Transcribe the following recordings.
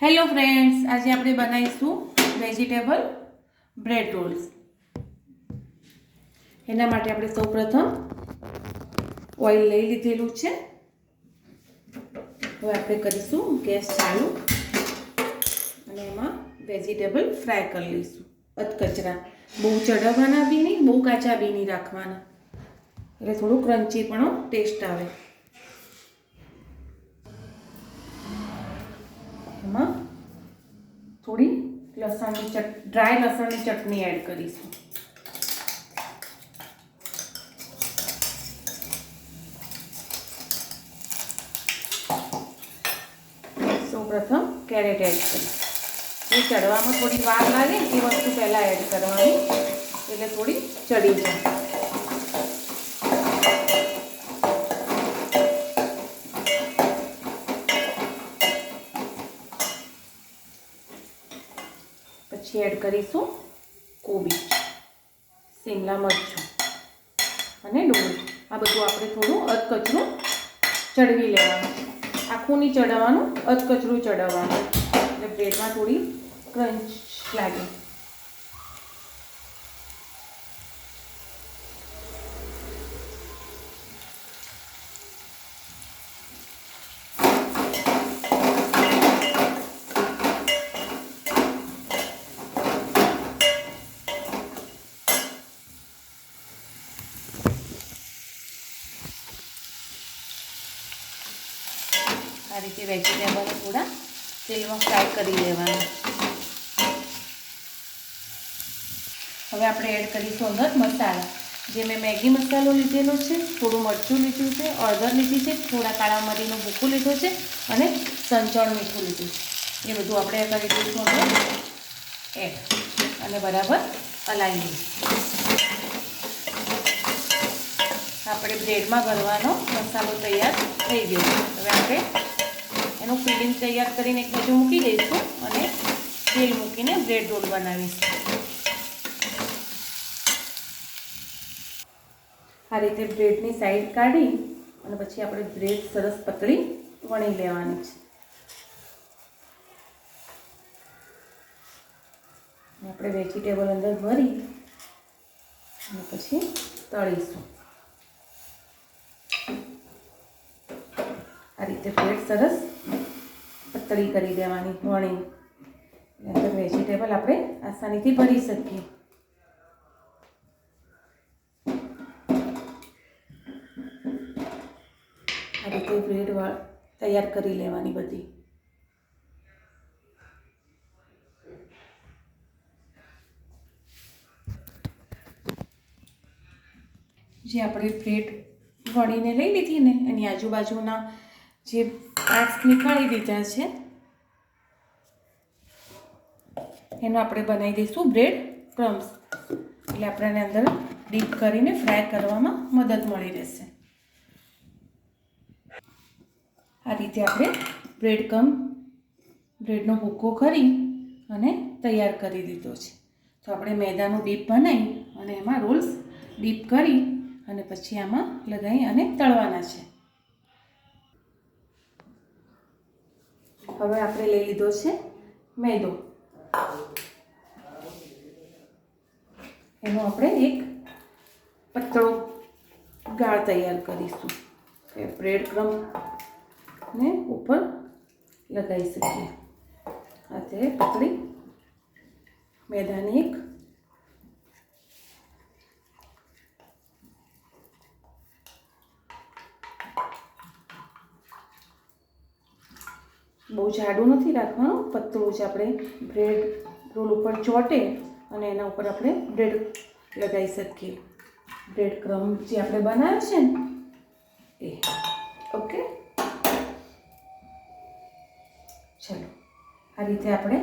Hello friends, આજે આપણે બનાવીશું વેજીટેબલ બ્રેડ રોલ્સ. એના માટે આપણે સૌપ્રથમ ઓઇલ લઈ લીધેલું છે. હવે આપણે કરીશું ગેસ ચાલુ અને એમાં વેજીટેબલ ફ્રાય કરી લઈશું. અધકચરા, બહુ ચડાવવાના બી નહીં, બહુ કાચા બી નહીં રાખવાના, એટલે થોડું ક્રન્ચી પણ ટેસ્ટ આવે. એમાં થોડી ડ્રાય લસણની ચટણી એડ કરીશું. સૌપ્રથમ કેરેટ એડ કરીશું. એ ચડવામાં થોડી વાર લાગે એ વસ્તુ પહેલાં એડ કરવાની, એટલે થોડી ચડી જાય. પછી એડ કરીશું કોબી, શિમલા મરચું અને ડુંગળી. આ બધું આપણે થોડું અધકચરું ચડવી લેવાનું. આખું નહીં ચડાવવાનું, અધકચરું ચડાવવાનું, એટલે બ્રેડમાં થોડી ક્રંચ લાગે. આ રીતે વેજીટેબલ થોડા તેલમાં ફ્રાય કરી લેવાના. હવે આપણે એડ કરીશું અંદર મસાલા. જે મેં મેગી મસાલો લીધેલો છે, થોડું મરચું લીધું છે, હળદર લીધી છે, થોડા કાળા મરીનો ભૂકો લીધો છે અને સંચળ મીઠું લીધું છે. એ બધું આપણે કરી દઈશું અંદર એડ અને બરાબર હલાવી દઈશું. આપણે બ્રેડમાં ભરવાનો મસાલો તૈયાર થઈ ગયો. હવે આપણે એનું ફિલિંગ તૈયાર કરીને એક બાજુ મૂકી દઈશું અને તેલ મૂકીને બ્રેડ રોલ બનાવીશું. આ રીતે બ્રેડની સાઈડ કાઢી અને પછી આપણે બ્રેડ સરસ પતળી વણી લેવાની છે. આપણે વેજીટેબલ અંદર ભરી અને પછી તળીશું. આ રીતે બ્રેડ સરસ પતળી કરી દેવાની વણી, અંદર વેજીટેબલ આપણે આસાનીથી ભરી શકીએ. આ રીતે બ્રેડ તૈયાર કરી લેવાની બધી. જે આપણે બ્રેડ વણીને લઈ લીધી ને, એની આજુબાજુના જે પાર્ટ્સ નીકાળી દીધા છે, એનો આપણે બનાવી દઈશું બ્રેડ ક્રમ્સ. એટલે આપણને અંદર ડીપ કરીને ફ્રાય કરવામાં મદદ મળી રહેશે. આ રીતે આપણે બ્રેડનો ભૂકો કરી અને તૈયાર કરી દીધો છે. તો આપણે મેદાનું ડીપ બનાવી અને એમાં રોલ્સ ડીપ કરી અને પછી આમાં લગાવી અને તળવાના છે. હવે આપણે લઈ લીધો છે મેદો. એનો આપણે એક પતળો ગાળ તૈયાર કરીશું કે બ્રેડ ક્રમ્બને ઉપર લગાવી શકીએ. આ તે પતળી મેદાની એક બહુ જાડું નથી રાખવાનું, પતળું જ. આપણે બ્રેડ રોલ ઉપર ચોંટે અને એના ઉપર આપણે બ્રેડ લગાવી શકીએ. બ્રેડ ક્રમ્બ જે આપણે બનાવ્યો છે ને એ. ઓકે, ચલો આ રીતે આપણે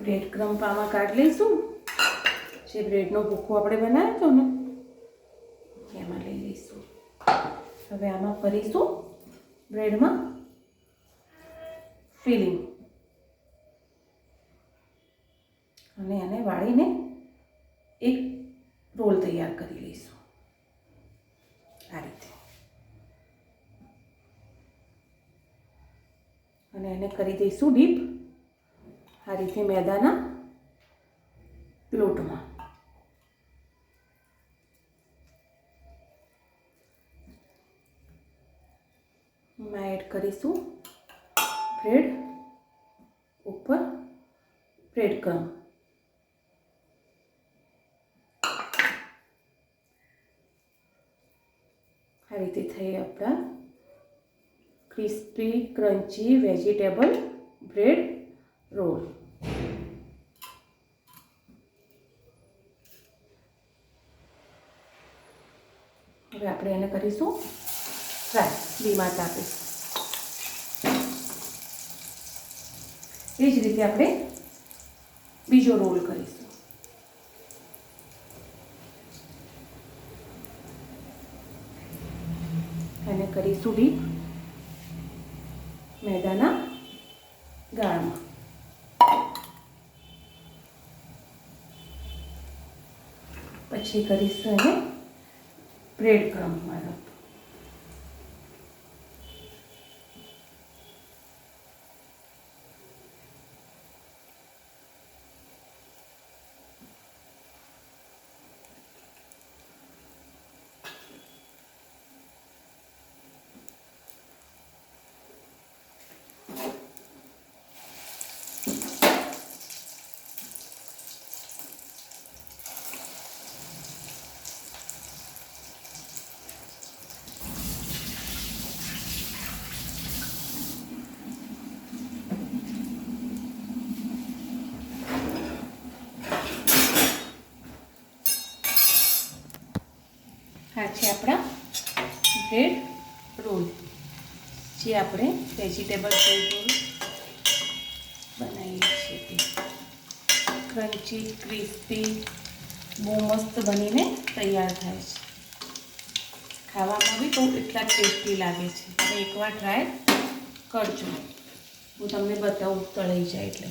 બ્રેડ ક્રમ્બ આમાં કાઢી લઈશું. જે બ્રેડનો ભૂકો આપણે બનાવ્યો હતો ને એમાં લઈ લઈશું. હવે આમાં કરીશું બ્રેડમાં ફિલિંગ અને એને વાળીને એક રોલ તૈયાર કરી લઈશું. આ રીતે. અને એને કરી દઈશું ડીપ આ રીતે મેદાના લોટમાં. એમાં એડ કરીશું બ્રેડ ઉપર બ્રેડ ક્રમ. આ રીતે થઈ આપણા crispy crunchy vegetable bread roll. હવે આપણે એને કરીશું ફ્રાય ધીમા તાપે. એ જ રીતે આપણે બીજો રોલ કરીશું. એને કરીશું ડીપ મેદાના ગાળમાં. પછી કરીશું એને બ્રેડ ક્રમમાં. આ છે આપણા બ્રેડ રોલ, જે આપણે વેજીટેબલ બ્રેડ રોલ બનાવીએ છીએ તે ક્રન્ચી ક્રિસ્પી બહુ મસ્ત બનીને તૈયાર થાય છે. ખાવામાં બી તો એટલા ટેસ્ટી લાગે છે. તમે એકવાર ટ્રાય કરજો. હું તમને બતાવું તળાઈ જાય એટલે.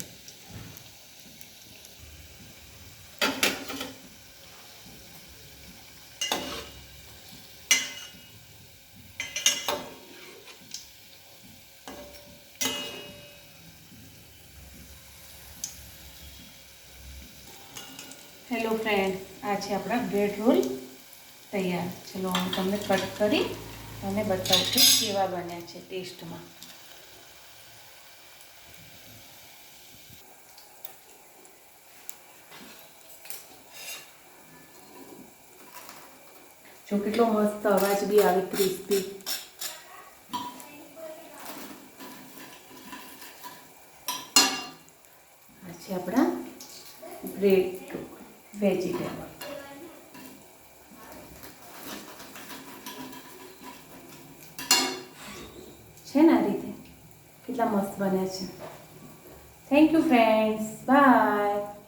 હેલો ફ્રેન્ડ, આ છે આપણા બ્રેડ રોલ તૈયાર. ચલો હું તમને કટ કરી અને બતાવું કે કેવા બન્યા છે ટેસ્ટમાં. જો કેટલો મસ્ત અવાજ બી આવે ક્રિસ્પી. આ છે આપણા બ્રેડ વેજીટેબલ. છે ને આ રીતે કેટલા મસ્ત બન્યા છે. Thank you friends, by.